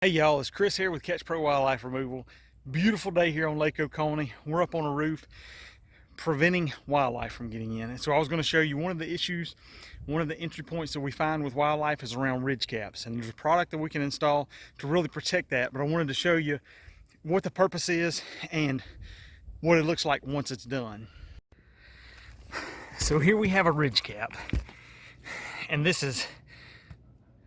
Hey y'all, it's Chris here with CatchPro Wildlife Removal. Beautiful day here on Lake Oconee. We're up on a roof preventing wildlife from getting in. And so I was going to show you one of the issues, one of the entry points that we find with wildlife is around ridge caps. And there's a product that we can install to really protect that. But I wanted to show you what the purpose is and what it looks like once it's done. So here we have a ridge cap. And this is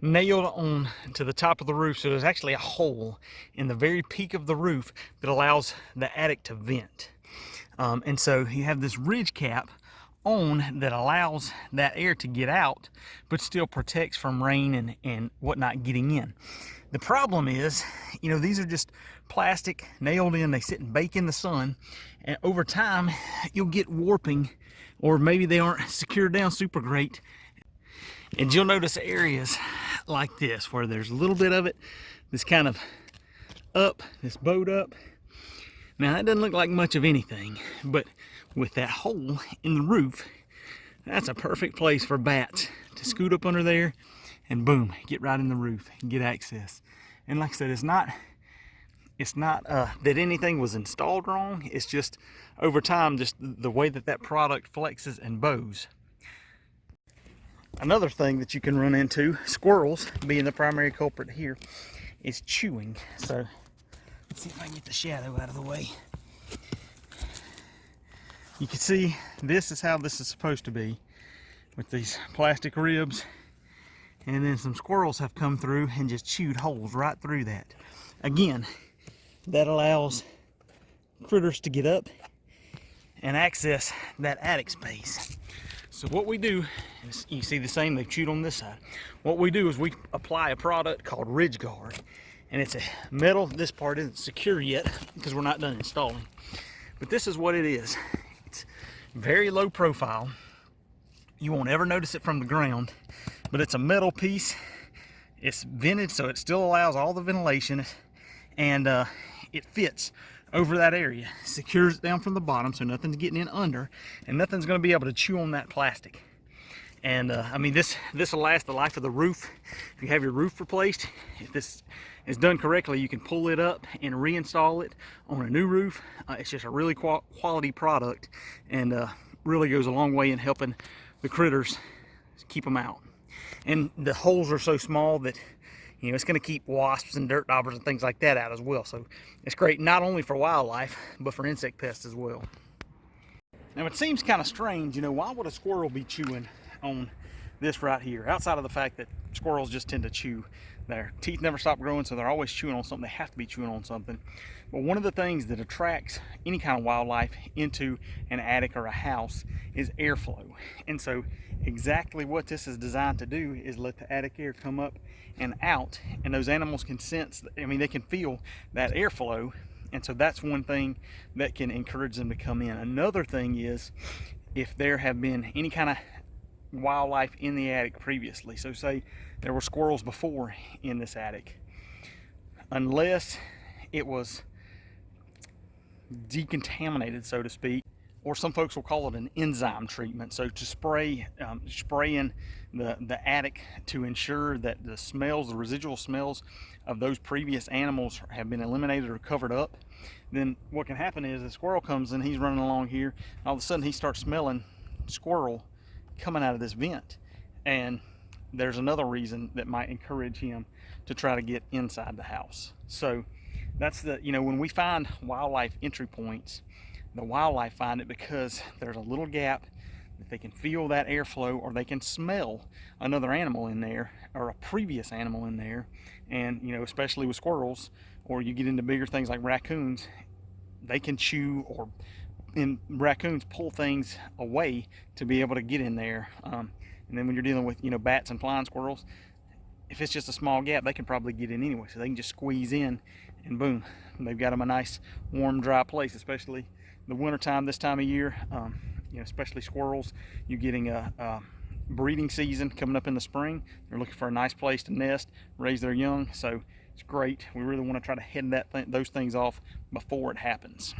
nailed on to the top of the roof, so there's actually a hole in the very peak of the roof that allows the attic to vent. And so you have this ridge cap on that allows that air to get out, but still protects from rain and whatnot getting in. The problem is, these are just plastic nailed in. They sit and bake in the sun, and over time you'll get warping, or maybe they aren't secured down super great. And you'll notice areas like this where there's a little bit of it that's kind of up, this bowed up. Now that doesn't look like much of anything, but with that hole in the roof, that's a perfect place for bats to scoot up under there and boom, get right in the roof and get access. And like I said, it's not that anything was installed wrong. It's just over time, just the way that product flexes and bows. Another thing that you can run into, squirrels being the primary culprit here, is chewing. So let's see if I can get the shadow out of the way. You can see this is how this is supposed to be, with these plastic ribs, and then some squirrels have come through and just chewed holes right through that. Again, that allows critters to get up and access that attic space. So what we do, you see the same, they chewed on this side. What we do is we apply a product called Ridge Guard, and it's a metal. This part isn't secure yet because we're not done installing. But this is what it is. It's very low profile. You won't ever notice it from the ground, but it's a metal piece. It's vented, so it still allows all the ventilation, and it fits over that area, secures it down from the bottom so nothing's getting in under, and nothing's going to be able to chew on that plastic. And I mean, this will last the life of the roof. If you have your roof replaced, if this is done correctly, you can pull it up and reinstall it on a new roof. It's just a really quality product, and really goes a long way in helping the critters keep them out. And the holes are so small that it's going to keep wasps and dirt daubers and things like that out as well. So it's great not only for wildlife, but for insect pests as well. Now it seems kind of strange, why would a squirrel be chewing on this right here? Outside of the fact that squirrels just tend to chew. Their teeth never stop growing, so they're always chewing on something. They have to be chewing on something. But one of the things that attracts any kind of wildlife into an attic or a house is airflow. And so exactly what this is designed to do is let the attic air come up and out, and those animals can sense, they can feel that airflow. And so that's one thing that can encourage them to come in. Another thing is if there have been any kind of wildlife in the attic previously. So say there were squirrels before in this attic, unless it was decontaminated, so to speak, or some folks will call it an enzyme treatment. So to spraying the attic to ensure that the residual smells of those previous animals have been eliminated or covered up. Then what can happen is the squirrel comes in, he's running along here, all of a sudden he starts smelling squirrel coming out of this vent, and there's another reason that might encourage him to try to get inside the house. So that's when we find wildlife entry points, the wildlife find it because there's a little gap that they can feel that airflow, or they can smell another animal in there, or a previous animal in there. And especially with squirrels, or you get into bigger things like raccoons, they can chew, or in raccoons pull things away to be able to get in there. And then when you're dealing with bats and flying squirrels, if it's just a small gap, they can probably get in anyway, so they can just squeeze in and boom, they've got them a nice warm dry place. Especially the winter time, this time of year, especially squirrels, you're getting a breeding season coming up in the spring. They're looking for a nice place to nest, raise their young, so it's great. We really want to try to head those things off before it happens.